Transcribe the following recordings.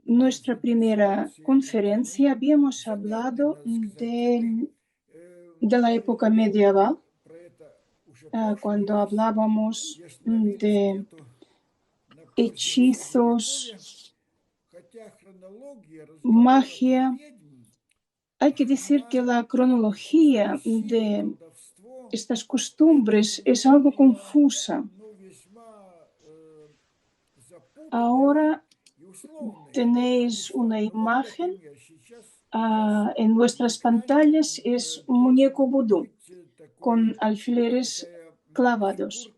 nuestra primera conferencia habíamos hablado de la época medieval, cuando hablábamos de hechizos, magia. Hay que decir que la cronología de estas costumbres es algo confusa. Ahora tenéis una imagen en vuestras pantallas, es un muñeco vudú con alfileres clavados.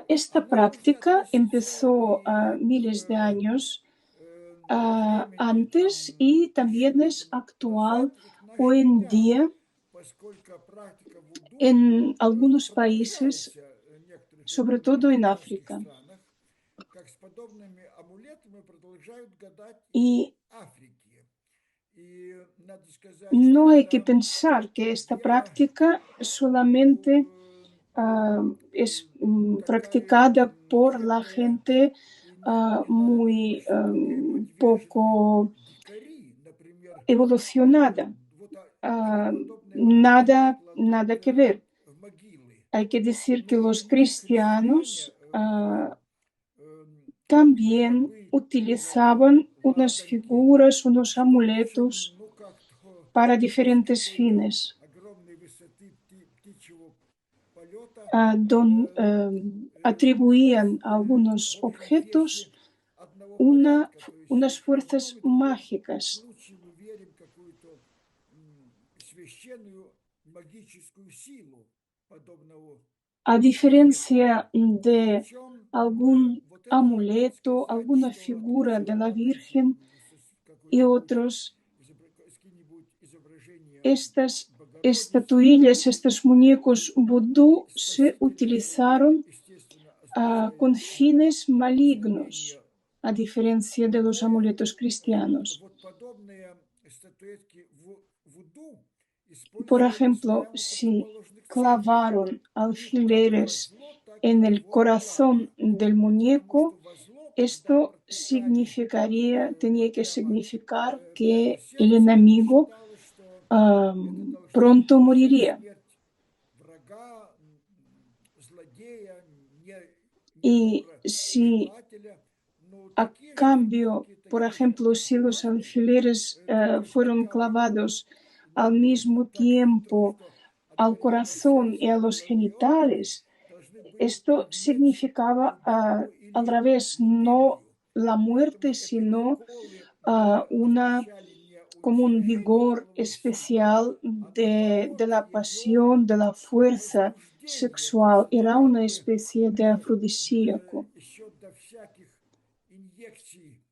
Esta práctica empezó miles de años antes y también es actual hoy en día en algunos países, sobre todo en África. Y no hay que pensar que esta práctica solamente es practicada por la gente muy poco evolucionada. Nada que ver. Hay que decir que los cristianos también utilizaban unas figuras, unos amuletos para diferentes fines. Atribuían a algunos objetos unas fuerzas mágicas. A diferencia de algún amuleto, alguna figura de la Virgen y otros, estas estatuillas, estos muñecos vudú se utilizaron con fines malignos, a diferencia de los amuletos cristianos. Por ejemplo, si clavaron alfileres en el corazón del muñeco, esto tenía que significar que el enemigo pronto moriría. Y si a cambio, por ejemplo, si los alfileres fueron clavados al mismo tiempo al corazón y a los genitales, esto significaba al revés, no la muerte, sino como un vigor especial de la pasión, de la fuerza sexual. Era una especie de afrodisíaco,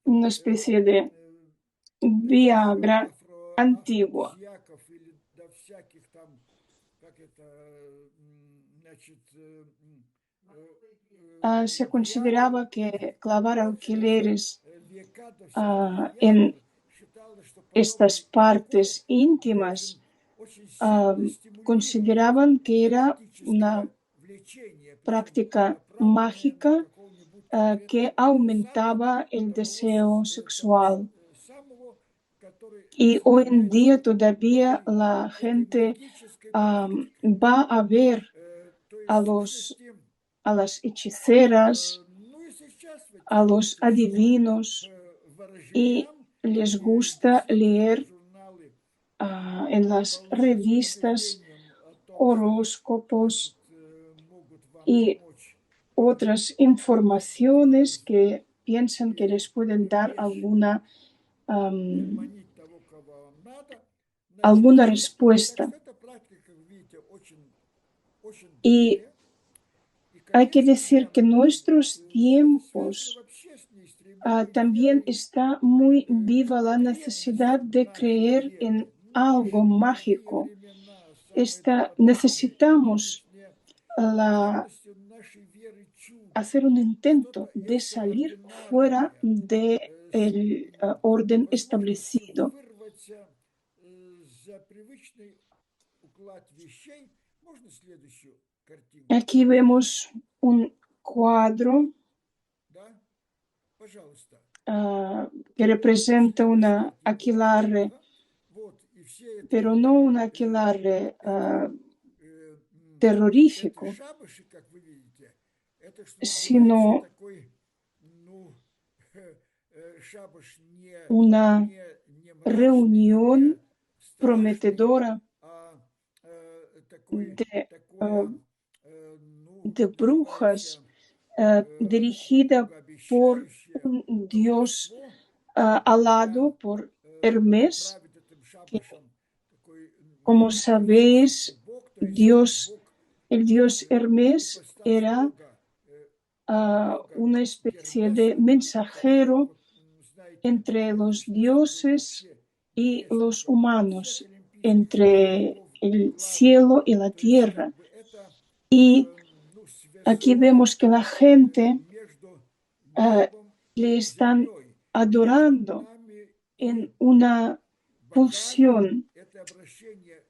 una especie de Viagra antigua. Se consideraba que clavar alfileres en estas partes íntimas consideraban que era una práctica mágica que aumentaba el deseo sexual. Y hoy en día todavía la gente va a ver a las hechiceras, a los adivinos, y les gusta leer en las revistas horóscopos y otras informaciones que piensan que les pueden dar alguna respuesta. Y hay que decir que en nuestros tiempos también está muy viva la necesidad de creer en algo mágico. Necesitamos hacer un intento de salir fuera del orden establecido. Можно следующую картинку? Aquí vemos un cuadro Да? Пожалуйста. que representa una Следующую. aquelarre, Ага. Вот, и все это, pero no un aquelarre это, это terrorífico, шабаши, как вы видите, это, что называется, sino такой, ну, шабаш una не мрачный и не reunión страшный, prometedora а такой, de, такое, ну, de brujas называется, dirigida por многообещающее un dios волшебство, когда alado por Hermes, правит этим que, шабашем такой como метафизический sabéis, бог, то есть Dios, бог, el dios Hermes ипостась era бога, бога una especie de Гермеса, который, mensajero вот, знаете, entre в los античности был dioses вообще y los преемником всех humanos, олимпийских entre богов el главным. cielo y la То есть tierra. как бы это Y ну, aquí связное vemos que la gente между eh, небом le и están землей, между adorando нами и en una богами. pulsión. Это обращение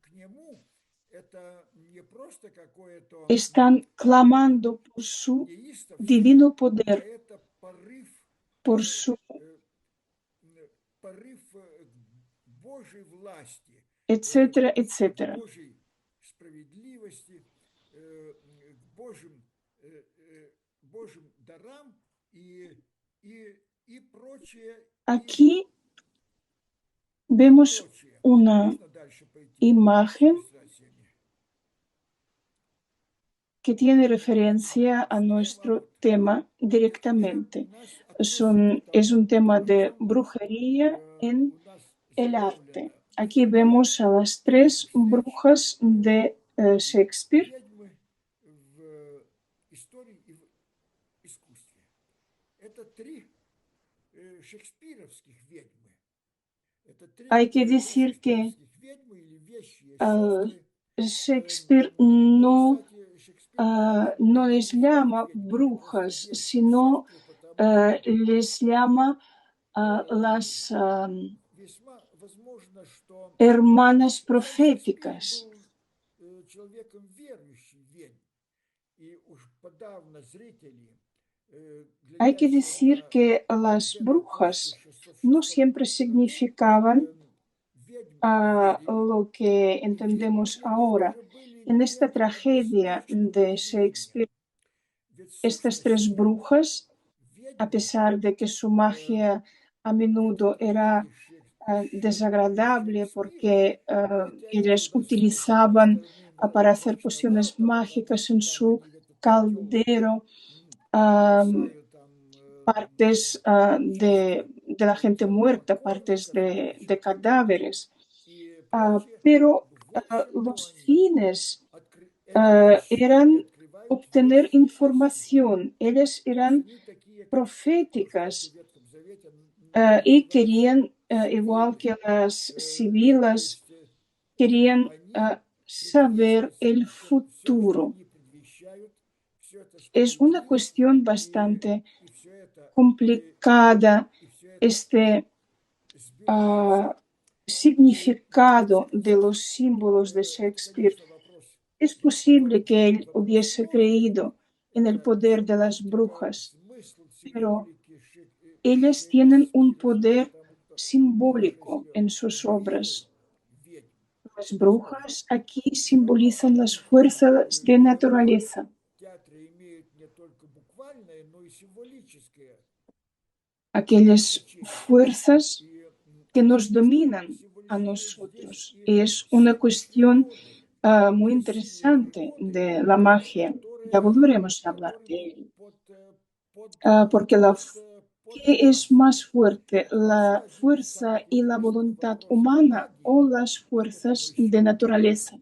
к нему, это не просто какое-то Están clamando por su неистовство, divino а poder, это por su, э, порыв к Божьей власти, etcétera, к etcétera. Божьей справедливости, к Божьим дарам и прочее, Aquí vemos прочее. una Можно дальше пойти с imagen иллюстрациями? que tiene referencia a Ставим, а nuestro вот. tema Это уже у directamente. нас относится к Es un тому, tema о de чем brujería en у нас el arte. заявлено. Aquí vemos a las tres Встреч brujas de Shakespeare. ведьмы в истории и в искусстве. Это три шекспировских ведьмы. Это Hay три que decir que шекспировских ведьмы или вещие сестры. Shakespeare Ну, no, кстати, Шекспир даже no их не les называет llama ведьмами, а просто brujas, вещие sino сестры, потому что les llama las весьма возможно, что hermanas сам Шекспир proféticas. был человеком верующим ведьм. И уж подавно зрители, Hay que глядящие decir на que las где-то после brujas no 600 siempre году significaban ведьм верили, lo que и ведьмы entendemos для них ahora. тоже были En не esta tragedia однозначные de явления. Shakespeare, Ведь в estas tres сущности brujas, a ведьмы pesar de que su magia a этой menudo era трагедии desagradable Шекспира, porque хотя и ellas невозможно по utilizaban остальным para hacer pociones волшебникам, потому mágicas что en там su они в этот котел caldero бросают там partes части de la gente тел muerta, partes покойников и de прочее, cadáveres. и прочее. Pero Вот чему los они. fines Этой же силой eran открывают obtener Божью истину. información. Ellas То есть eran они такие, ну, кстати, в proféticas Ветхом Завете y называются querían, igual сивилы. que las То sibilas, есть querían они saber предвестницы, el все, что futuro. они предвещают, все это Es una справедливо, cuestión bastante и все это, complicada, и все это este сбывается. И significado de хотя los símbolos de это, Shakespeare. конечно, вопрос Es такой, posible que él вопрос hubiese сложный. creído en el Это poder de las семантика, brujas, смысл pero символики ellas tienen un шекспировской, poder потому что даже simbólico если en он sus верил obras. в ведьм, Las возможно, brujas aquí все равно simbolizan las они fuerzas de в этом naturaleza. театре имеют не только буквальное, но и символическое Aquellas значение. fuerzas И que они nos dominan a символизируют здесь nosotros. и Es una силы cuestión природы, muy силы interesante природы, de la magia. Ya volveremos a hablar de которые ello. под, под, Porque под, под ¿qué es властью. más fuerte, Это la связанный fuerza самый y la важный voluntad вопрос humana магии, o las а к этому fuerzas de еще naturaleza?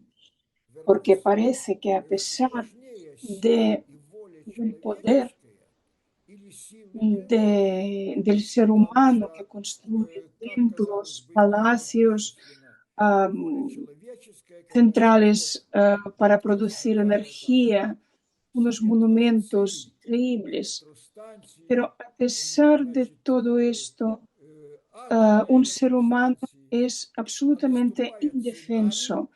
Porque вернусь. parece que a Что pesar важнее, сила de, и воля del poder человеческая или силы природы? del ser Потому humano que что, construye как казалось templos, бы, palacios, непосредственно воля am, человеческая, когда человек centrales para producir воздвигает там energía, unos все дворцы, monumentos increíbles. Pero электростанции, a pesar de значит, todo esto, атомные un ser humano электростанции, es а absolutamente наступает цунами, indefenso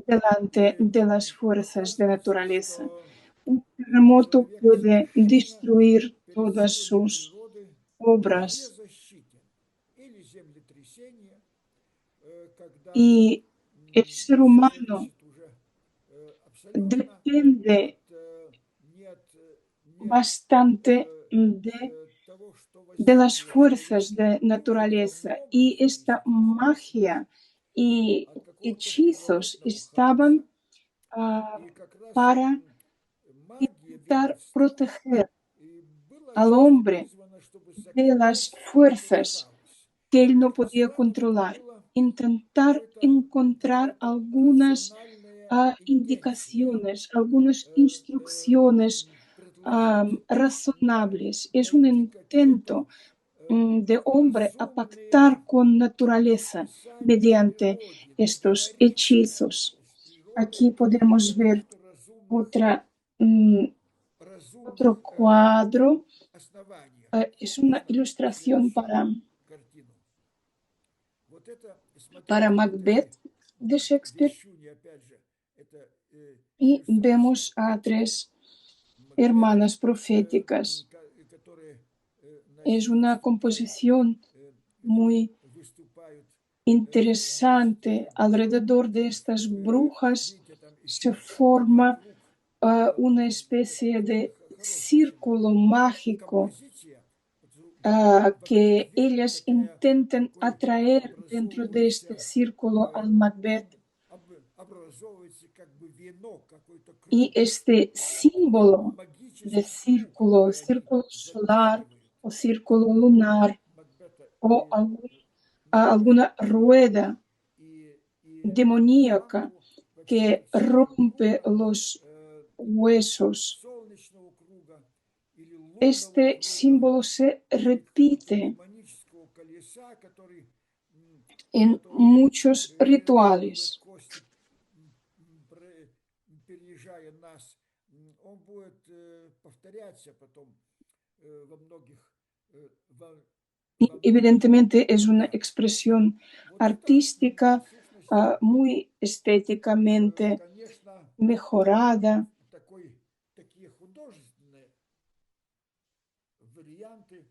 delante de las fuerzas de naturaleza. что Un terremoto человек puede совершенно destruir перед todas силами sus природы obras беззащитен. Или землетрясение, когда y el ser все humano зависит уже абсолютно depende нет, нет bastante того, что de las воздействует fuerzas человека de только в naturaleza многом y esta зависит magia y от какого-то hechizos первобытного хаоса. estaban ah, И как раз para магия intentar ведьмовства proteger и была al отчасти hombre призвана, чтобы de las закрепить этот fuerzas хаос. que él no Это podía по-странному, это controlar, было intentar какое-то encontrar какая-то algunas рациональная интенция, indicaciones, algunas instrucciones предложить, razonables. Es un найти какие-то intento de hombre a разумные pactar con naturaleza описания mediante природе, estos договориться hechizos. с природой Aquí podemos на ver каких-то разумных, otra, mm, разумных otro cuadro. основаниях. Es una Посмотрите ilustración следующую картину. Вот это, para смотрите, вот эти Macbeth de Shakespeare вещуни, опять же, это y иллюстрации vemos a tres Макбета, hermanas proféticas. которые Es una выступают, composición muy выступают interesante. вместе. Alrededor de estas brujas Видите, там se еще forma вокруг una especie такое de хорошее círculo mágico композиция, que вверх ellas такая, intenten такой atraer dentro de este образовывается, círculo al Macbeth. образовывается как бы венок, какой-то Y круг, este такой símbolo de магический круг, círculo, который они círculo solar затягивают o círculo lunar Макбета o и alguna rueda и по demoníaca факту вообще que всего rompe круга los huesos. солнечного круга или лунного Este круга símbolo se или какого-то repite демонического колеса, en который muchos переломывает rituales. кости, переезжая нас, он будет повторяться потом во многих, Y во многих evidentemente es una местах. expresión Вот это artística, в сущности, muy estéticamente конечно, mejorada. такие художественные варианты,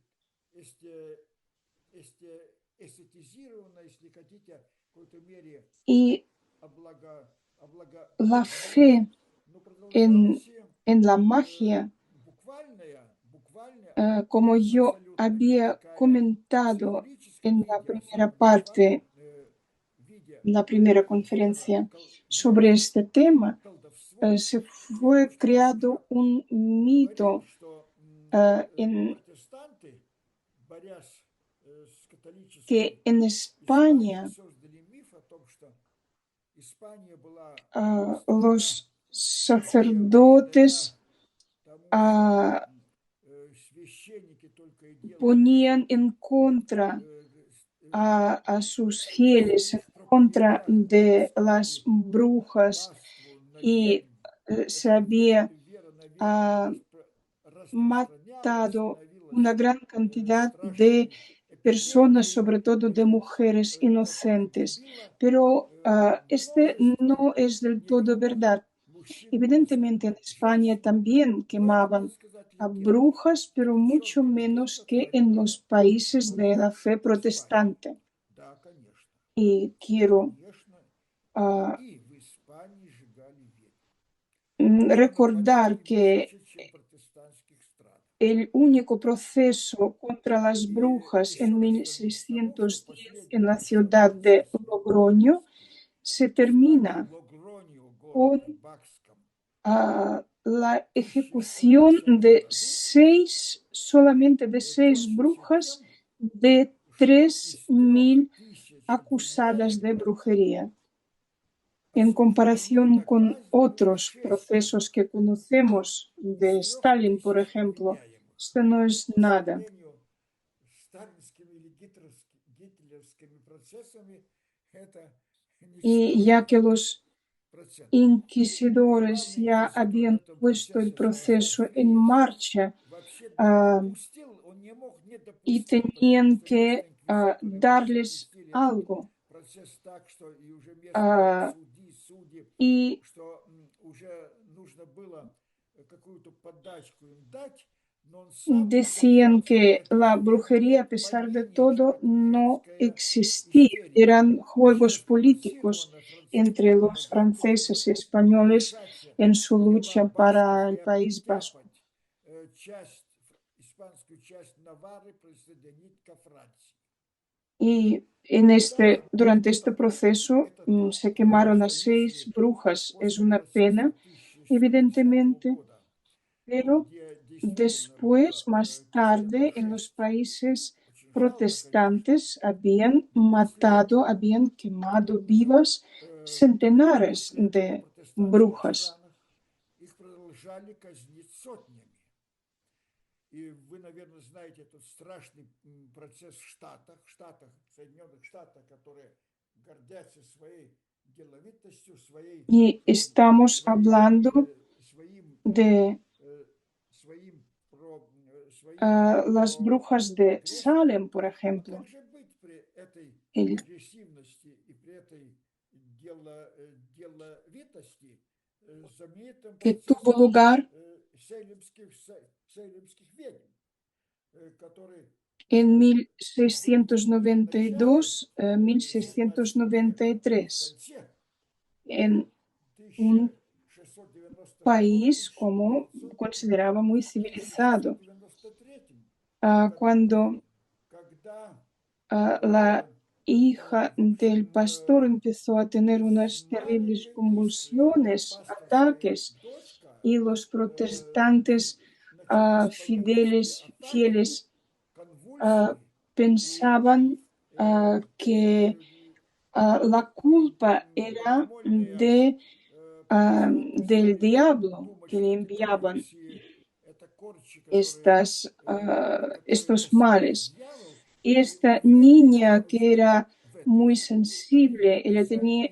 эстетизировано, если хотите, в какой-то мере Y la облагорожено, fe но продолжалось en la magia, буквально como yo абсолютно había такая в comentado символическом en la виде, primera особенно в parte, буквальном виде en la primera conferencia sobre este tema, колдовство, se я fue немножко уже creado un говорил, mito что en протестанты, борясь с que католической en Испанией, España создали миф о том, что Испания была настолько los благодаря sacerdotes тому, что священники только и делали, ponían что en contra a sus за fieles, en них contra проповедуя de las святую brujas паству на y ведьм, se эта había вера на ведьм ah, распространялась, matado una становилась gran cantidad de страшной personas, эпидемией, sobre todo de mujeres которая inocentes. губила Pero este множество no es del todo невинных verdad. мужчин Evidentemente en и España женщин. también Но это, можно quemaban сказать, a легенда. brujas, pero mucho Причем menos легенда que en творимая los países de только la fe в Испании. protestante. Да, конечно. Y quiero Конечно. ah, И в Испании сжигали ведьм. Но на recordar порядке que меньше, чем в протестантских странах. el único proceso contra las И brujas еще en раз вернусь к тому, что 1610 en последнее, la на что ciudad обратили de свое Logroño se знание termina Логронио, город con Бакском, la в ejecución 1120 году, solamente de seis кончился brujas тем, de что из 3000 3000 acusadas de обвиняемых brujería. En осуждены comparación на con казнь было otros 6. procesos que conocemos Из de трех Stalin, por тысяч ejemplo, обвиняемых. esto no es К nada. сожалению, сталинскими или гитлеровскими процессами это Y ya ничтожный que los процент. inquisidores Главный ya инквизитор в habían этом puesto el процессе proceso en Фриес marcha вообще ah, допустил, он не мог не y допустить, потому tenían что вместо que инквизиторов darles запустили этот algo, процесс так, что и уже местные ah, судьи, y что уже нужно было какую-то подачку им дать, но он сам не decían держался. que Это la brujería, a это pesar de поменьше, todo, это no женская existía. истерия. Eran juegos Сейчас políticos спровоцировано entre французами, los franceses y французами españoles вмешаться en su в дела lucha para басков el и País Vasco. оттяпать часть, испанскую часть Наварры, присоединить ко Франции. Y Да, durante este proceso это так, se потому quemaron a что 6 если brujas. Es после una процесса pena, 1610 evidentemente, года, pero где действительно después, было más где-то tarde, en los 6, países очень жалко, конечно, protestantes habían но после matado, этого habían quemado vivas centenares после этого в de протестантских brujas. странах их продолжали казнить сотнями. И вы, наверное, знаете этот страшный процесс в Штатах, в Соединенных Штатах, которые гордятся своей деловитостью, Y estamos hablando своим, de своим, своим las brujas de профилем. Salem, por А ejemplo. как же быть при этой El агрессивности и при этой деловитости знаменитым que tuvo процессом lugar сейлемских, сейлемских ведьм, который en не в начале 1692, а в 1693, конце en un país como 1693 consideraba muy в civilizado. 1693 году, Cuando когда la hija в del общем, pastor empezó a tener unas terribles знаменитая convulsiones, пасторская ataques, дочка y los protestantes начались полемические fieles, атаки, ah, конвульсии, и pensaban que la culpa era богомольные del провозглашали, diablo, думать, que что le эти enviaban конвульсии это корчи, которые, которые estos посылает males. дьявол, Y и esta уверили niña que девочку era в это. muy sensible, ella tenía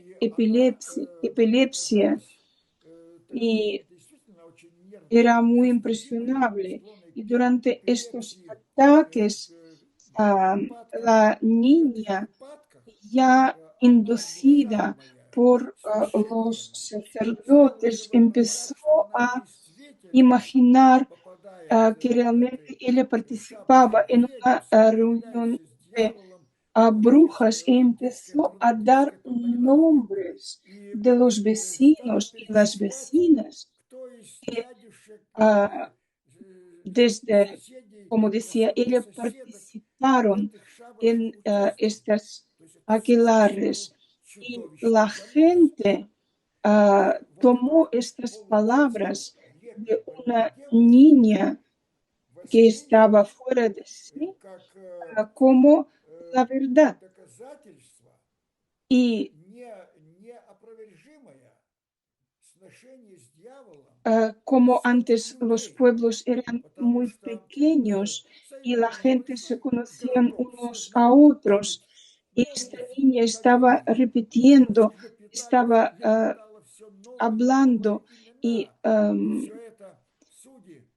И она epilepsia оказалась такой y действительно очень нервной, era muy чувствительной, impresionable. склонной Y к durante estos эпилепсии, ataques, припадкам. la И в этих niña, припадках ya она, душа inducida моя, por los священнием, стала sacerdotes, животворить empezó так, что она a действительно imaginar попадает que в этой realmente ella participaba шапочке en ведьм, una reunión соединяется с de дьяволом, у нее brujas y empezó a dar детская порнография. nombres И de los стала vecinos y las перечислять, vecinas кто из que дядюшек, ah, desde, соседей, como decía, особенно ella соседок в participaron этих шабашах en участвовали. estas То есть это совершенно был aquelarres y la чудовищный занос. gente И вот этот tomó estas полудетский palabras лепет de больной una девочки niña que estaba восприняли fuera de sí как como la verdad. доказательство Y неопровержимое сношение с дьяволом como всех antes los людей, pueblos eran потому muy что pequeños y Сейлем la был gente se небольшой conocían городок, все unos a знали друг друга, otros, ведь y esta ненависть niña estaba коллеги, любовь repitiendo, estaba лепетала все новые и новые hablando y имена. И все это судьи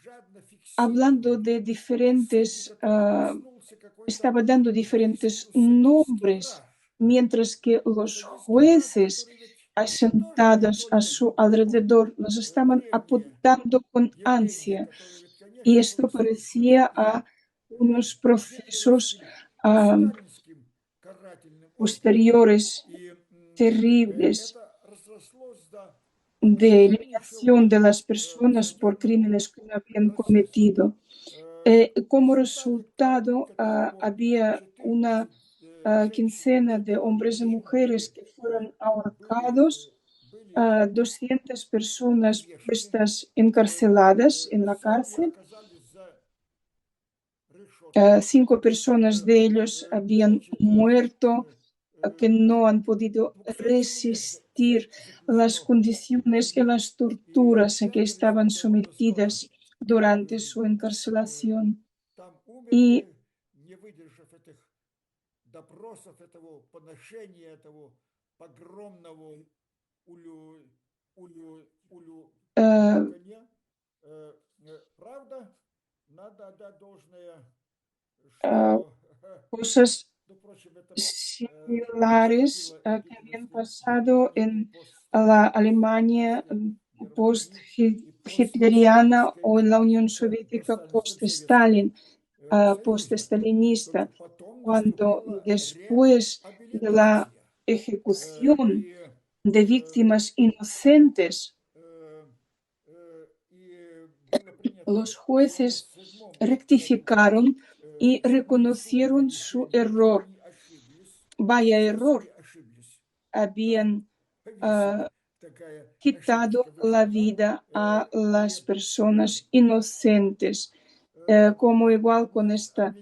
жадно hablando фиксировали. de И судьи, diferentes, которым коснулся какой-то estaba dando близкий diferentes уссурийский nombres, браж. mientras que los Уссурийский браж, jueces который ведь тоже не asentados a только su глубоко alrededor los estaban древнее apuntando con явление, ansia. которое ведь, Y конечно, esto было совершено parecía и a unos procesos гитлеровским, и сталинским карательным органам. posteriores И terribles это разрослось до de абсолютнейшего eliminación de las personas por казненного crímenes que no habían процесса. cometido. В Como результате resultado, которого había una 14 женщин quincena и de hombres y mujeres мужчины que fueron были, ahorcados, были 200 personas повешены. puestas encarceladas en la Сотни cárcel. оказались за решеткой. 5 personas de ellos habían Значит, muerto, que no han podido 200 человек resistir las заключено в condiciones y тюрьму. las И в torturas a que центре estaban свободного слова sometidas durante su encarcelación. там Y умерли, не выдержав этих допросов, этого поношения, этого погромного eh, улюлюканья. Правда, надо отдать должное, eh, что cosas similares que habían pasado en la Alemania post-hitleriana o en la Unión Soviética post-Stalin, post-stalinista, cuando después de la ejecución de víctimas inocentes, los jueces rectificaron y reconocieron su error. Vaya error. Habían quitado la vida a las personas inocentes, como igual con esta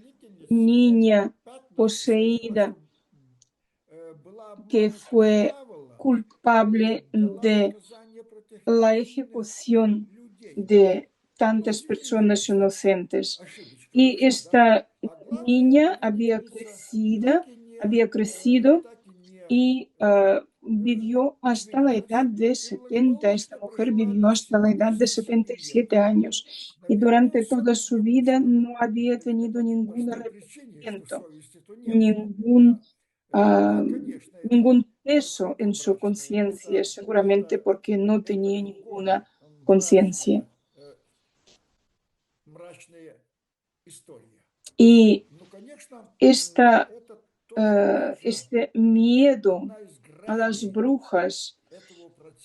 niña poseída que fue culpable de la ejecución de tantas personas inocentes. Y esta niña había crecido y vivió hasta la edad de 70. Esta mujer vivió hasta la edad de 77 años y durante toda su vida no había tenido ningún arrepentimiento, ningún peso en su conciencia, seguramente porque no tenía ninguna conciencia. Y este miedo a las brujas,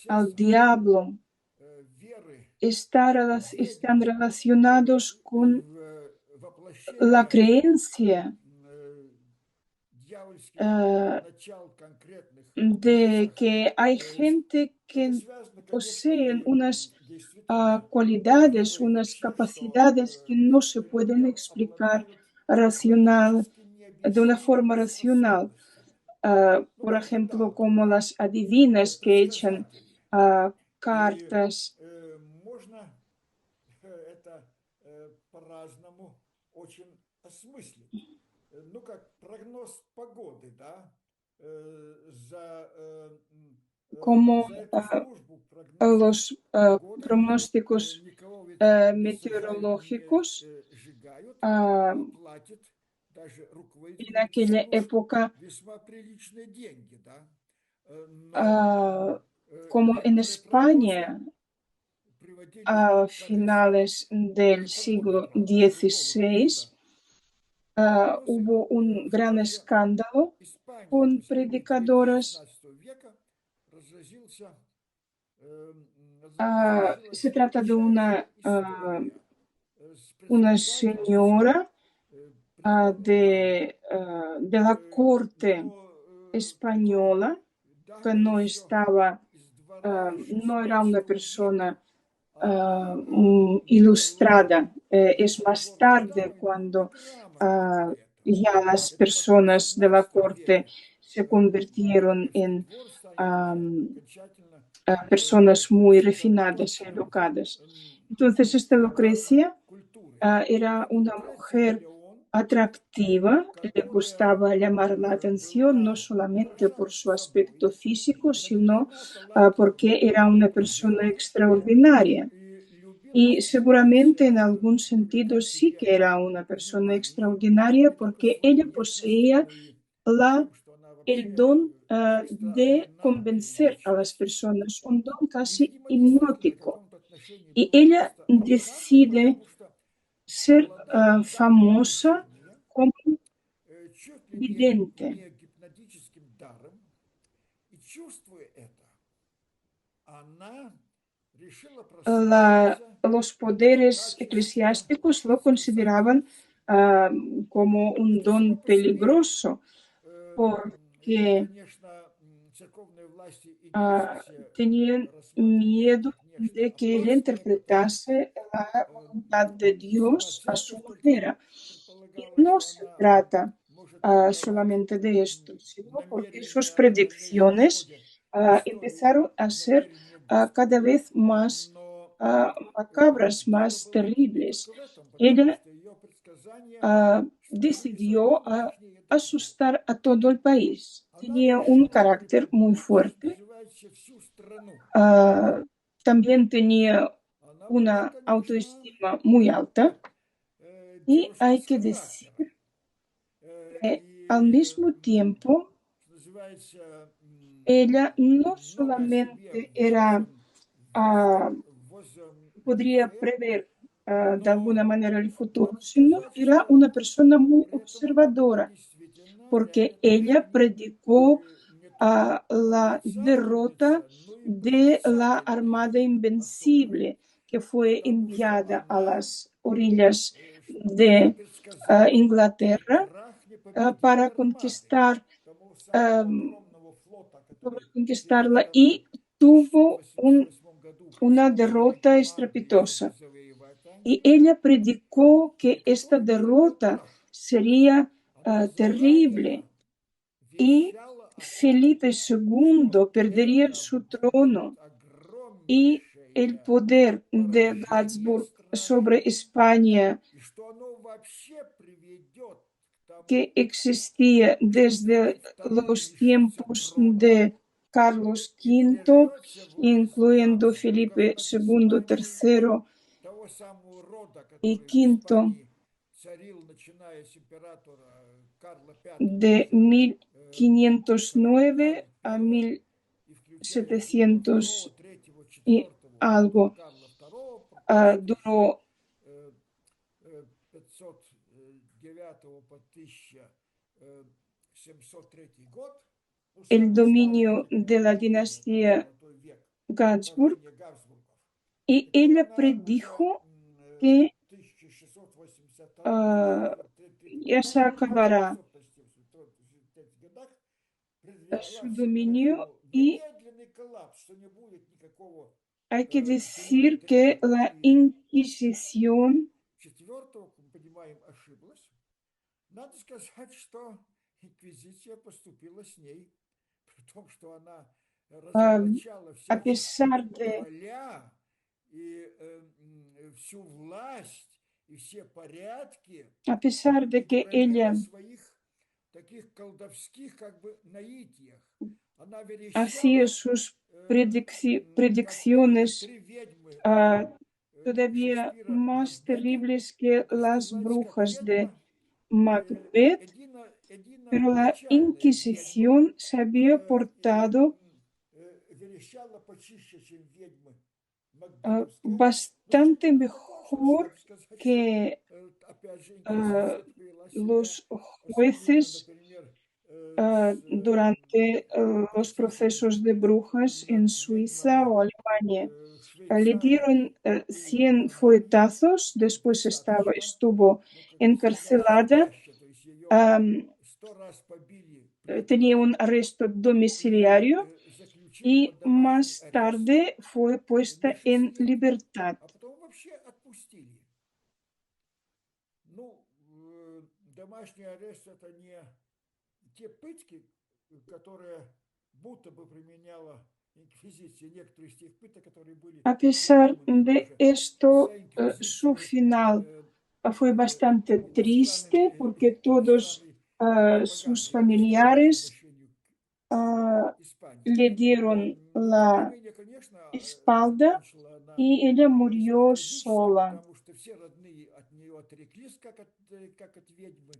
al diablo, están relacionados con la creencia de que hay gente que poseen unas cualidades, unas capacidades que no se pueden explicar de una forma racional. Por ejemplo, como las adivinas que echan cartas. Como los pronósticos meteorológicos en aquella época, como en España, a finales del siglo XVI, hubo un gran escándalo con predicadoras. Se trata de una señora de la corte española que no era una persona ilustrada. Es más tarde cuando ya las personas de la corte se convirtieron en personas muy refinadas y educadas. Entonces, esta Lucrecia era una mujer atractiva, le gustaba llamar la atención no solamente por su aspecto físico, sino porque era una persona extraordinaria. Y seguramente en algún sentido sí que era una persona extraordinaria porque ella poseía el don de convencer a las personas, un don casi hipnótico. Y ella decide ser famosa como vidente. Los poderes eclesiásticos lo consideraban como un don peligroso porque tenían miedo de que él interpretase la voluntad de Dios a su manera. Y no se trata solamente de esto, sino porque sus predicciones empezaron a ser cada vez más macabras, más terribles. Ella decidió asustar a todo el país. Tenía un carácter muy fuerte. También tenía una autoestima muy alta. Y hay que decir que al mismo tiempo, ella no solamente era, podría prever de alguna manera el futuro, sino era una persona muy observadora, porque ella predicó la derrota de la Armada Invencible que fue enviada a las orillas de Inglaterra para conquistarla y tuvo una derrota estrepitosa. Y ella predicó que esta derrota sería terrible y Felipe II perdería su trono y el poder de Habsburg sobre España, que existía desde los tiempos de Carlos V, incluyendo Felipe II, III y V, de 1509 a 1700 y algo. Duró el dominio de la dinastía Habsburg y ella predijo que ya se acabará su dominio y hay que decir que la Inquisición Надо сказать, что инквизиция поступила с ней, при том, что она разоблачала a всяческие pesar de поля и всю власть и все порядки, que говорила о ella своих таких колдовских как бы наитиях. Она hacía верещала, sus как predicciones три ведьмы todavía Шекспира más Макбета, terribles que las сказать, как brujas de ведьма, Macbeth, едино pero la начальная ведьма, Inquisición se había portado верещала почище, чем ведьмы макбетовская. Ну, bastante такого, mejor чтобы сказать, что, que опять же, инквизиция повела себя, los особенно, jueces например, durante los procesos de brujas en над Suiza ведьмами o Alemania. в Le Швейцарии dieron или 100 на fuetazos, después присадочно, estuvo как всегда encarcelada, шипяще, то есть ее 100 раз побили tenía плетью un arresto и domiciliario заключили y под домашний más арест tarde fue puesta en месяц нет, libertad. а потом вообще отпустили. Ну, домашний арест это не те пытки, которые будто бы применяла инквизиция, некоторые из тех пыток, которые были A pesar придуманы de тоже за esto, su инквизицией final fue bastante triste porque todos sus пропагандой по familiares отношению uh, к Испании. le dieron Но тем не la менее, конечно, espalda закончила она y ella весьма murió трагически, sola. потому что все родные от нее отреклись, как от ведьмы,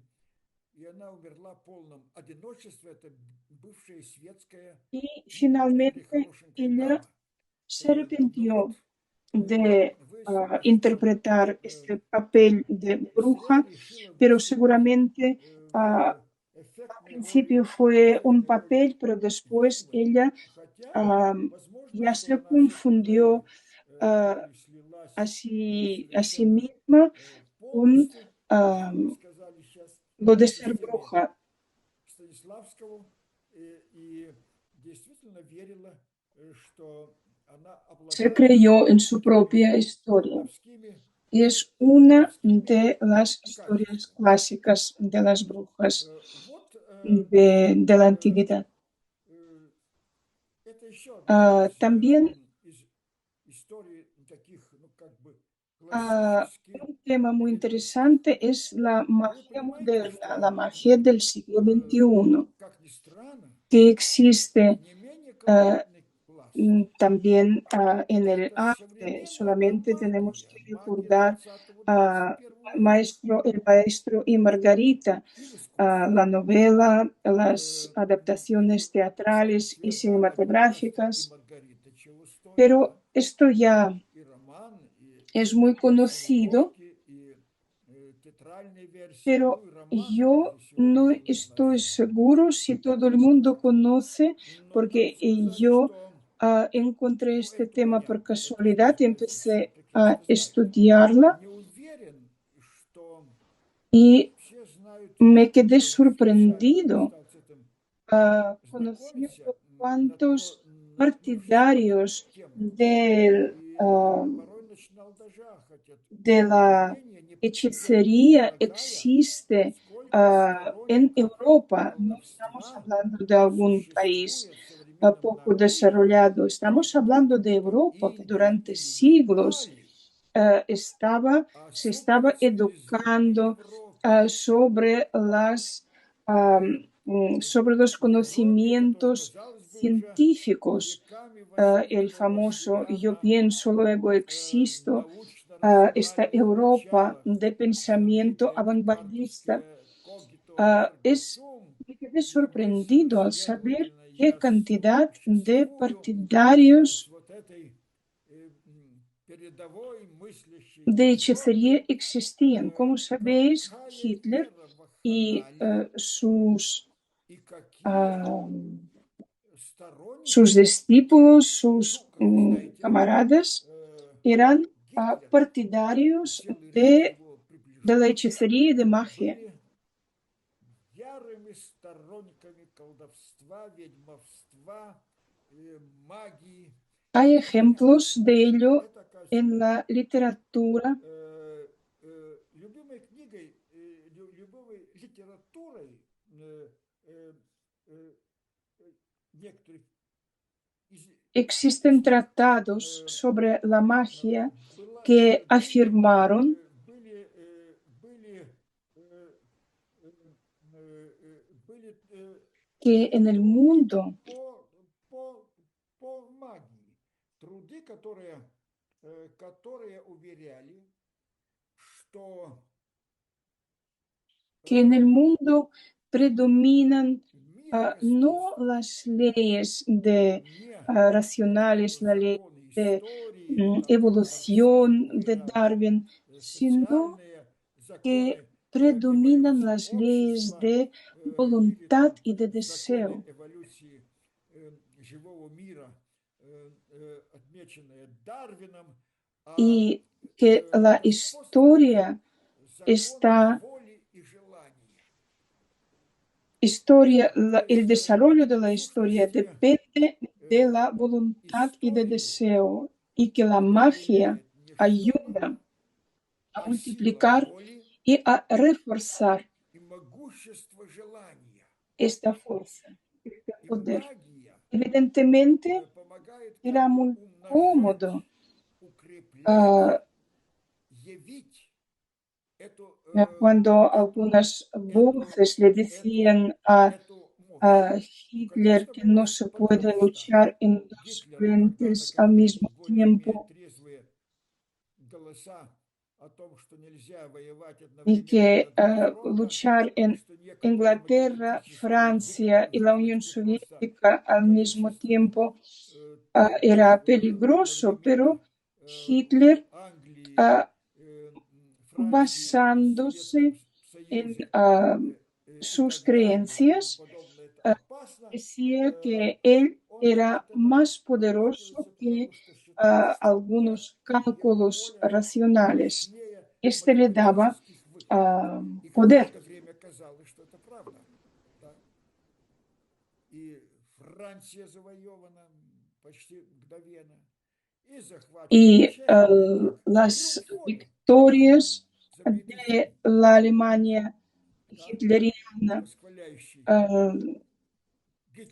и она умерла в полном одиночестве. Это бывшая светская, Y finalmente прихорошенькая ella дама. se Ну arrepintió вот, de вы что interpretar este papel de зря bruja, решила pero выступить seguramente al в эффектной роли, principio fue un эффектной роли papel, pero después ведьмы. ella Хотя, uh, возможно, ya что se она все-таки confundió на uh, роль слилась a sí совершенно misma con полностью, как бы сказали сейчас, lo de в ser стиле bruja. Станиславского, и действительно верила, что она Se обладает creyó en su такими propia historia. колдовскими, Y es una колдовскими de las historias качествами. clásicas de las brujas Вот de la antigüedad. это еще одна También из историй таких, ну, как бы классических un tema muy ведьмовских. interesante es la Но вы magia понимаете, moderna, la что, magia del siglo XXI, как ни странно, que existe не менее uh, колоритный план también en el arte. Solamente tenemos que recordar El Maestro y Margarita, la novela, las adaptaciones teatrales y cinematográficas, pero esto ya es muy conocido, pero yo no estoy seguro si todo el mundo conoce, porque yo encontré este tema por casualidad y empecé a estudiarla y me quedé sorprendido conociendo cuántos partidarios de la hechicería existe en Europa. No estamos hablando de algún país poco desarrollado, estamos hablando de Europa, que durante siglos se estaba educando sobre sobre los conocimientos científicos. El famoso yo pienso, luego existo, esta Europa de pensamiento vanguardista. Me quedé sorprendido al saber qué cantidad de partidarios de hechicería existían. Como sabéis, Hitler y sus discípulos, sus camaradas, eran partidarios de la hechicería y de magia. Hay ejemplos de ello en la literatura. Existen tratados sobre la magia que afirmaron que en el mundo predominan no las leyes racionales, la ley de evolución de Darwin, sino que predominan las leyes de voluntad y de deseo. Y que la historia el desarrollo de la historia depende de la voluntad y de deseo, y que la magia ayuda a multiplicar y a reforzar esta fuerza, este poder. Evidentemente, era muy cómodo cuando algunas voces le decían a Hitler que no se puede luchar en dos frentes al mismo tiempo y que luchar en Inglaterra, Francia y la Unión Soviética al mismo tiempo era peligroso, pero Hitler, basándose en sus creencias, decía que él era más poderoso que algunos cálculos racionales. Este le daba poder. Y las victorias de la Alemania hitleriana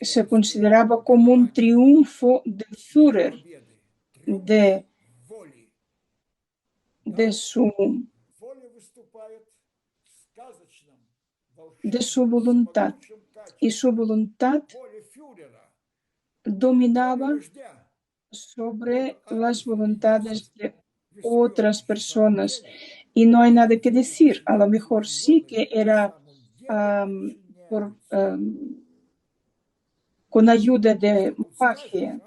se consideraba como un triunfo del Führer, de su voluntad. Y su voluntad dominaba sobre las voluntades de otras personas y no hay nada que decir. A lo mejor sí que era am, por, con ayuda de magia.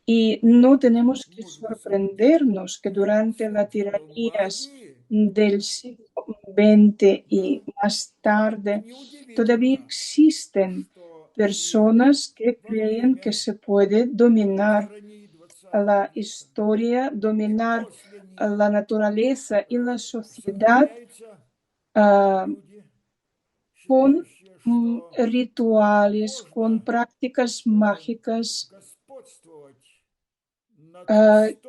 Y no tenemos que sorprendernos que durante las tiranías del siglo XX y más tarde todavía existen personas que creen que se puede dominar la historia, dominar la naturaleza y la sociedad ah, con rituales, con prácticas mágicas,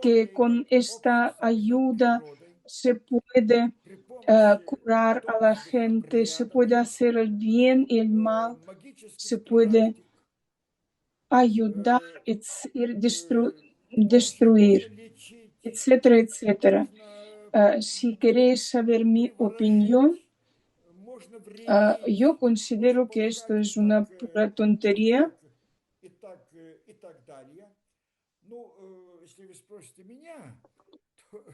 que con esta ayuda se puede curar a la gente, se puede hacer el bien y el mal, se puede ayudar, destruir, etcétera, etcétera. Si queréis saber mi opinión, yo considero que esto es una pura tontería.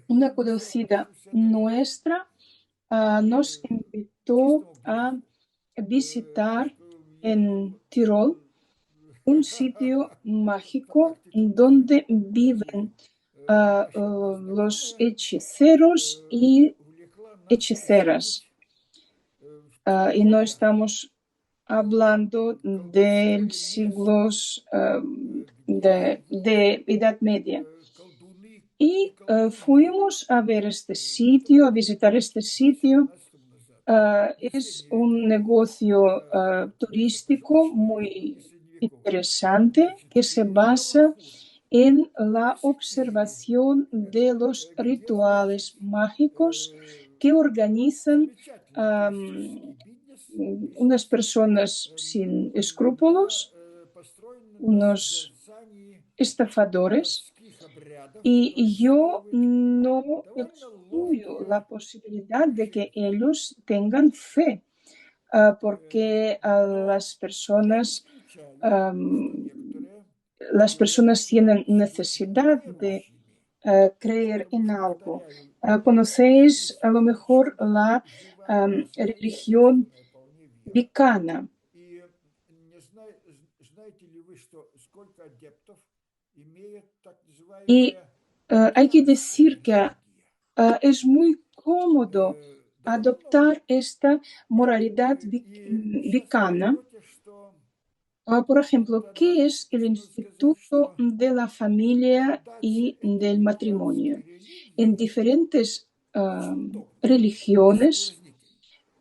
Una conocida nuestra nos invitó a visitar en Tirol un sitio mágico donde viven los hechiceros y hechiceras. Y no estamos hablando del siglos de Edad Media. Y fuimos a ver este sitio, a visitar este sitio. Es un negocio turístico muy interesante que se basa en la observación de los rituales mágicos que organizan unas personas sin escrúpulos, unos estafadores, y yo no excluyo la posibilidad de que ellos tengan fe, porque las personas tienen necesidad de creer en algo. Conocéis a lo mejor la religión vicana. Y hay que decir que es muy cómodo adoptar esta moralidad vicana. Por ejemplo, ¿qué es el Instituto de la Familia y del Matrimonio? En diferentes religiones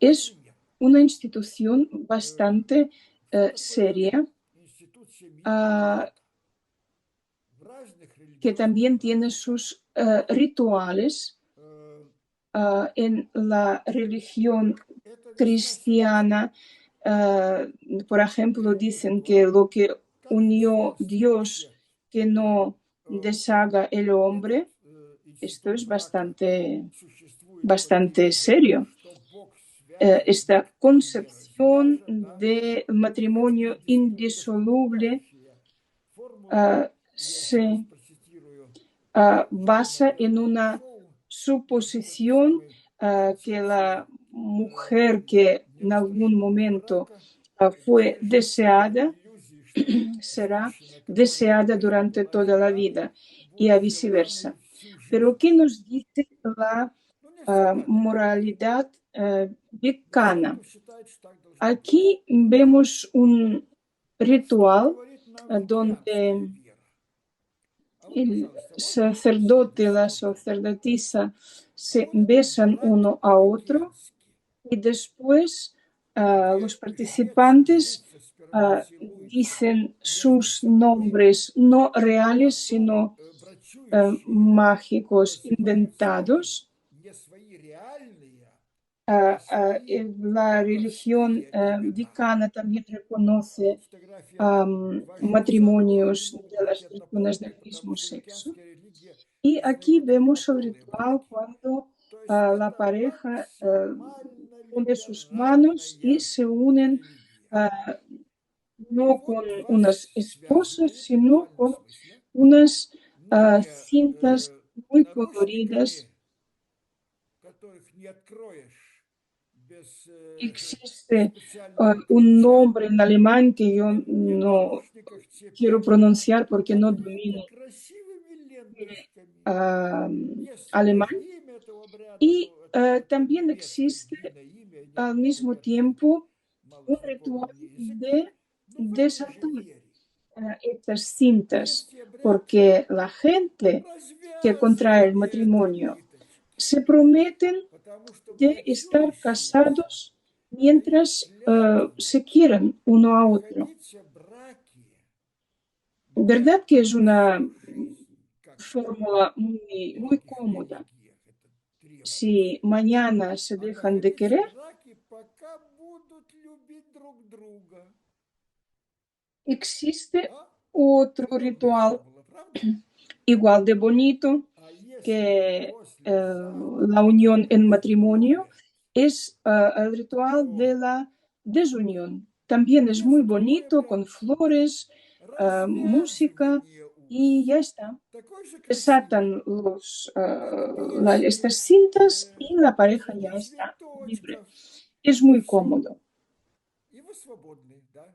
es una institución bastante seria, que también tiene sus rituales. En la religión cristiana, por ejemplo, dicen que lo que unió Dios, que no deshaga el hombre. Esto es bastante serio. Esta concepción de matrimonio indisoluble se basa en una suposición que la mujer que en algún momento fue deseada será deseada durante toda la vida y viceversa. Pero ¿qué nos dice la moralidad vicana? Aquí vemos un ritual donde el sacerdote y la sacerdotisa se besan uno a otro y después los participantes dicen sus nombres no reales, sino mágicos, inventados. La religión vicana también reconoce matrimonios de las personas del mismo sexo. Y aquí vemos el ritual cuando la pareja pone sus manos y se unen no con unas esposas, sino con unas Ныне cintas muy наручники, coloridas. которых не откроешь без Existe специального un ключа. nombre en alemán que yo В этих no наручниках quiero теперь pronunciar porque no обвиты domino красивыми ленточками. ah, Если alemán. даже имя этого обряда, Y то это такое también немецкое existe длинное имя, al нет, mismo наверное, tiempo мало un знакомый ritual мне язык. de Но в этой же desatar вере estas cintas, есть и обряд porque la gente que contrae el развязывания этой matrimonio ниточки, se prometen потому что de estar брачующиеся casados дают mientras клятву se quieren uno a otro. находиться в браке не ¿Verdad que es всю una жизнь, как fórmula в muy многих cómoda? религиях это требуется, Si mañana se а dejan de находиться в querer, браке, пока будут любить друг друга. existe А? otro Удобная ritual формула, правда? igual de bonito А если que послезавтра la unión en такой matrimonio, сложный, es el ritual то de la desunión. También es muy есть другой bonito, обряд con flores, música развязывания y уз. ya está. Такой же красивый. Desatan Это песни, estas cintas y la pareja ya среди está libre. цветочков. Es И muy все. cómodo. И вы свободны, да?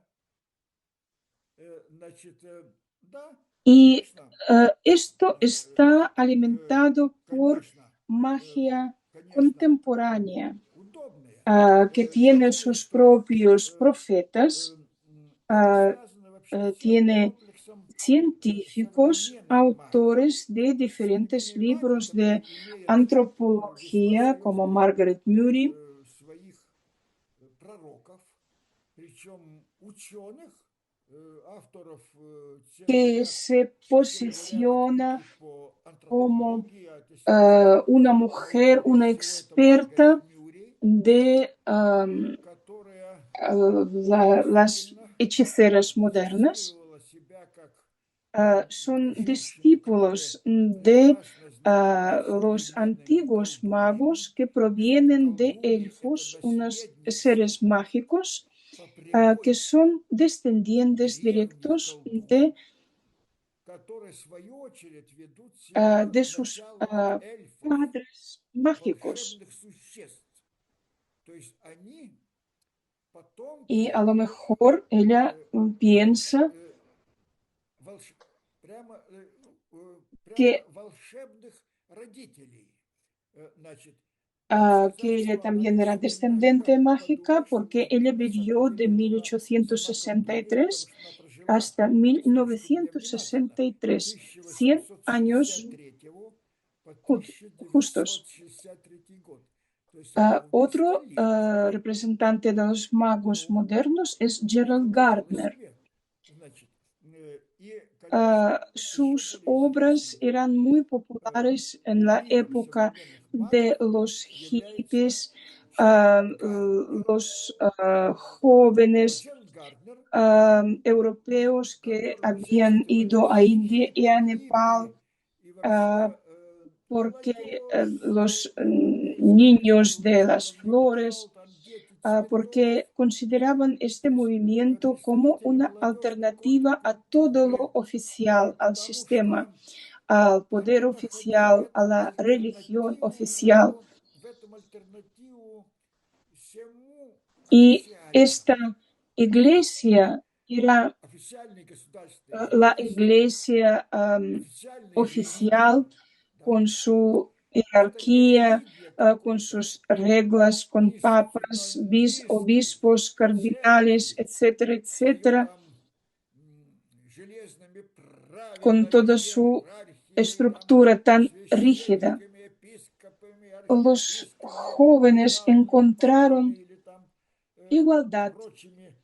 Значит, да, Y конечно, esto está alimentado por конечно, magia конечно, contemporánea, удобная. que Тем tiene более, sus что propios profetas, это связано вообще всем tiene комплексом científicos, современной магии. autores de diferentes Современные маги, libros de которые имеют весьма antropología, como серьезных Margaret Murie, своих пророков, причем ученых, авторов que целых, se целого ряда posiciona книг по como антропологии, а это серьезная una mujer, глава una всего, это Маргарет experta Мюррей, de которая las действительно hechiceras modernas. позиционировала себя как Son женщина, которая discípulos de прекрасно знакома с los современными antiguos колдуньями, magos que причем provienen de колдуньи– это elfos, unos наследницы seres mágicos по que прямой son descendientes древних directos de, колдунь, которые, в свою очередь, ведут себя de sus сначала как эльфов, padres mágicos. волшебных существ. То есть они Y a потомки lo mejor ella piensa э, волш- прямо, прямо que, волшебных родителей. Значит, надо que сказать, ella что она también era немножко descendiente mágica подумала, что, porque может быть, ella на самом vivió de деле была сама 1863 колдуньей, потому что она прожила hasta с рождения внимательно 1963, 100 años 1863 по justos. 1963 год. То есть ровно Otro столетие. representante de los magos Ну, modernos es это Gerald такого Gardner. себе. Значит, и, конечно, еще Sus более obras известным eran muy populares en la кумиром época современных магов de los является hippies, Джеральд Гарднер. los jóvenes Джеральд Гарднер, europeos que которому habían ido a завидовали India y a Nepal хиппи и ah, вообще porque молодежь, los европейская, niños которую он de знал, las он flores, мечтал, там дети цветов. porque consideraban este То есть movimiento como представители una молодежной alternativa a todo контркультуры, lo oficial, al потому sistema, что al они poder находили oficial, a эту la religión oficial. в этом альтернативу всему Y esta официальному. iglesia era Официальной государственной la жизни, iglesia официальной oficial религии, да, con su это не jerarquía, религия con какой-то sus reglas, con papas, исключительно obispos, cardinales, церкви etcétera, с ее etcétera, там железными con правилами, toda su иерархией, там estructura tan rígida. священниками, епископами, Los архиепископами, jóvenes кардиналами, папами encontraron или там igualdad. прочими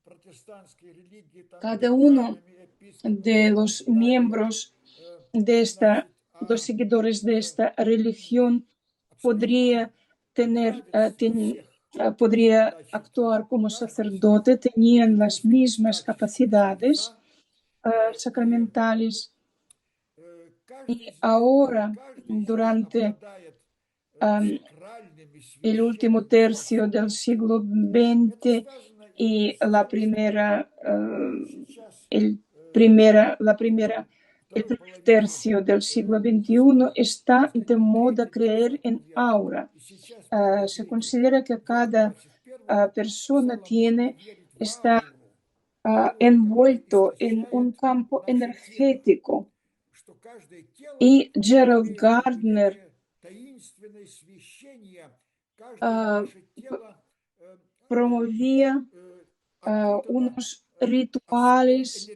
протестантской религии, там Cada uno деканами, de епископами и так los далее. miembros de esta, Значит, los seguidores de esta religión абсолютно podría tener, равенство всех. podría Значит, actuar como каждый из них sacerdote, tenían las выступить в mismas качестве capacidades жреца, и sacramentales. каждый Y из них, ahora, каждый из них durante обладает сакральными, el último священными tercio del способностями. siglo Это XX связано и y с la тем, что primera, сейчас el el primer tercio del siglo XXI está de moda creer en aura. Se considera que cada persona está envuelto en un campo energético. Y Gerald Gardner promovía unos rituales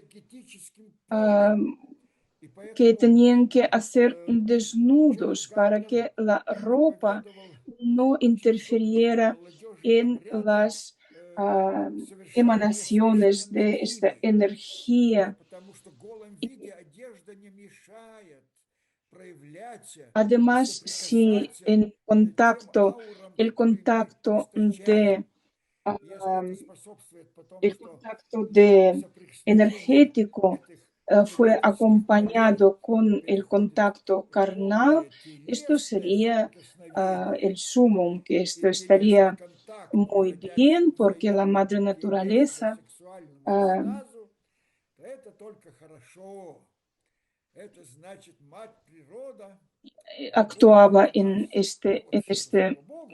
que tenían que hacer desnudos para que la ropa no interfiriera en las emanaciones de esta energía. Además, si el contacto energético fue acompañado con el contacto carnal, esto sería el sumum, que esto estaría muy bien porque la madre naturaleza actuaba en este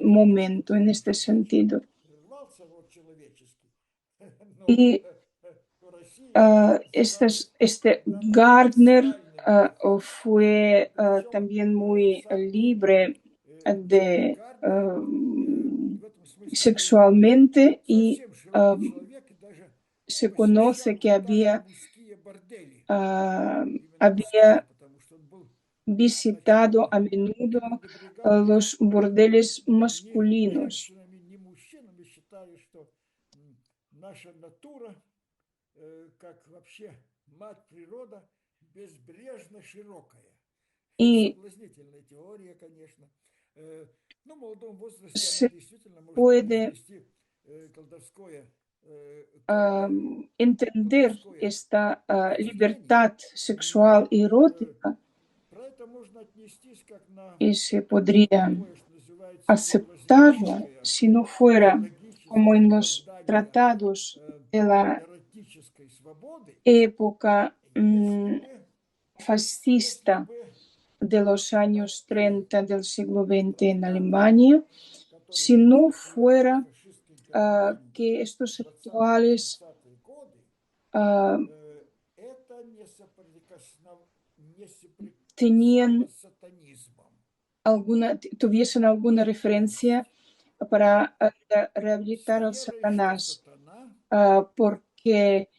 momento, en este sentido. Y Gardner fue también muy libre sexualmente y se conoce que había visitado a menudo los bordeles masculinos. Наша натура, как вообще мать природа, безбрежно широкая. Y соблазнительная теория, конечно. Но в молодом возрасте она действительно может произвести колдовское entender esta libertad sexual y erótica y se podría aceptarla si no fuera como en los tratados de la época fascista de los años 30 del siglo XX en Alemania, si no fuera que estos rituales tuviesen alguna referencia para rehabilitar al Satanás, porque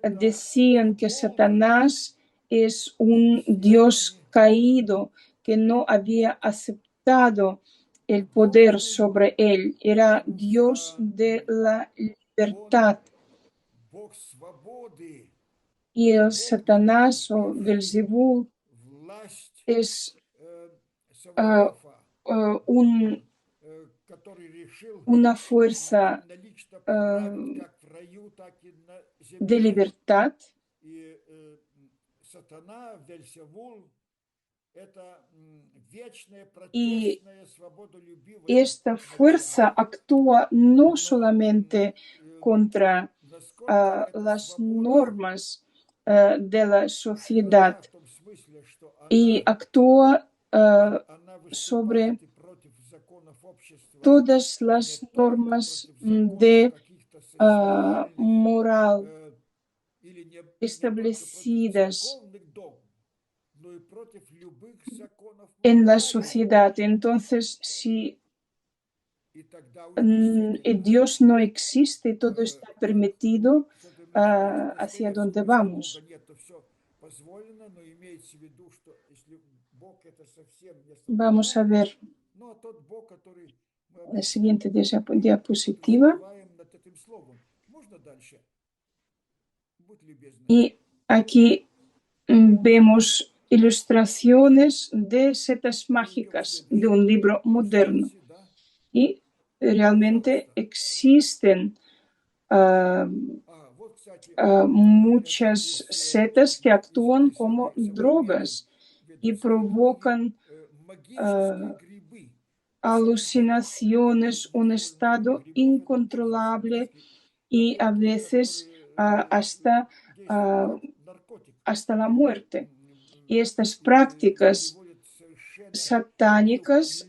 decían que Satanás es un Dios caído que no había aceptado el poder sobre él, era Dios de la libertad. Y el Satanás o Belzebú es una fuerza de libertad. Y esta fuerza actúa no solamente contra las normas de la sociedad y actúa sobre todas las normas de moral establecidas en la sociedad. Entonces, si Dios no existe, todo está permitido, ¿hacia dónde vamos? Vamos a ver la siguiente diapositiva. Y aquí vemos ilustraciones de setas mágicas de un libro moderno. Y realmente existen muchas setas que actúan como drogas y provocan alucinaciones, un estado incontrolable y a veces hasta hasta la muerte. Y estas prácticas satánicas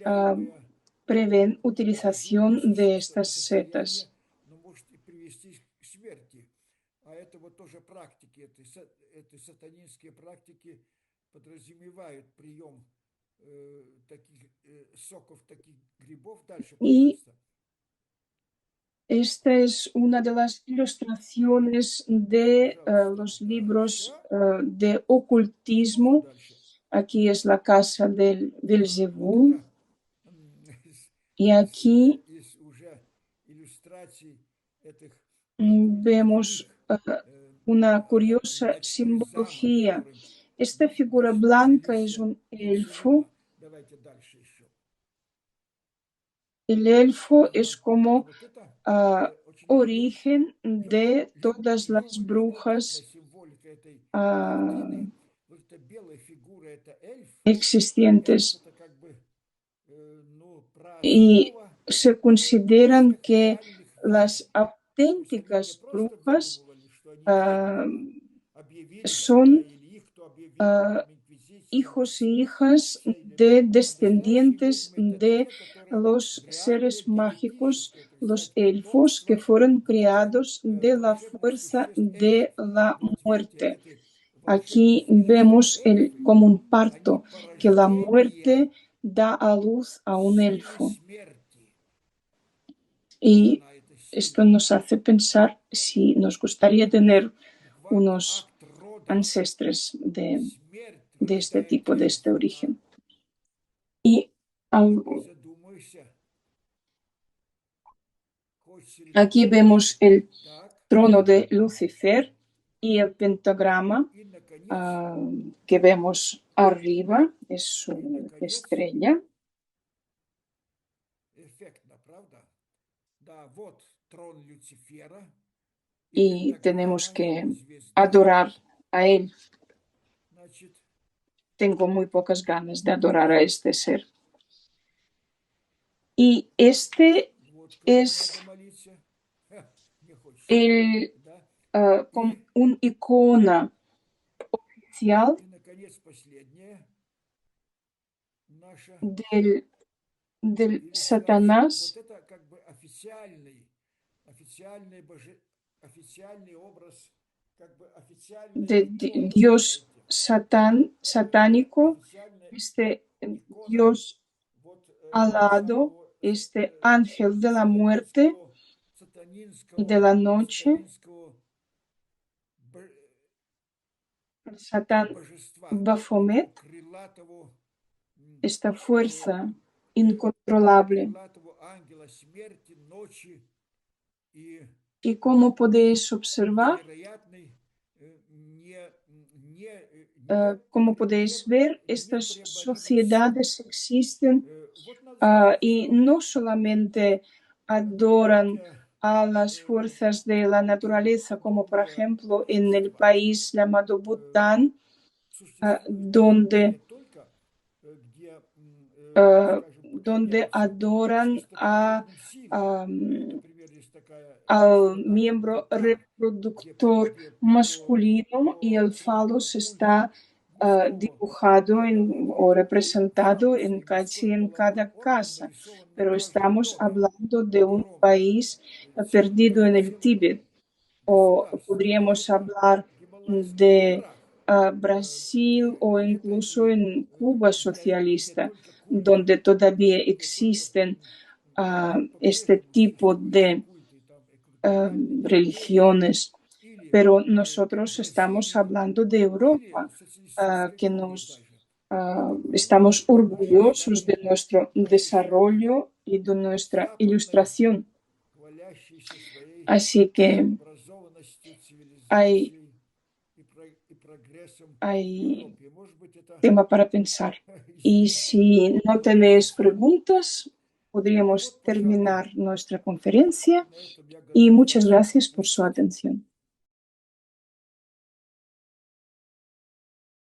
prevén utilización de estas setas. А это вот тоже практики, эти сатанинские практики подразумевают прием таких соков, таких грибов. Дальше, пожалуйста. Esta es una de las ilustraciones de los libros de ocultismo. Aquí es la casa del Belzebú. Y aquí vemos una curiosa simbología. Esta figura blanca es un elfo. El elfo es como origen de todas las brujas existentes. Y se consideran que las auténticas brujas son hijos e hijas de descendientes de los seres mágicos, los elfos, que fueron creados de la fuerza de la muerte. Aquí vemos como un parto, que la muerte da a luz a un elfo. Y esto nos hace pensar si nos gustaría tener unos ancestres de este tipo, de este origen. Y aquí vemos el trono de Lucifer y el pentagrama que vemos arriba, es su estrella. Y tenemos que adorar a él. Tengo muy pocas ganas de adorar a este ser. Y este es un icona oficial del Satanás, de Dios satánico, este Dios alado, este ángel de la muerte y de la noche, Satán Baphomet, esta fuerza incontrolable. Y como podéis observar, como podéis ver, estas sociedades existen y no solamente adoran a las fuerzas de la naturaleza, como por ejemplo en el país llamado Bután, donde adoran al miembro reproductor masculino y el falos está dibujado o representado casi en cada casa, pero estamos hablando de un país perdido en el Tíbet, o podríamos hablar de Brasil o incluso en Cuba socialista, donde todavía existen este tipo de religiones, pero nosotros estamos hablando de Europa, que estamos orgullosos de nuestro desarrollo y de nuestra ilustración. Así que hay tema para pensar. Y si no tenéis preguntas, podríamos terminar nuestra conferencia y muchas gracias por su atención.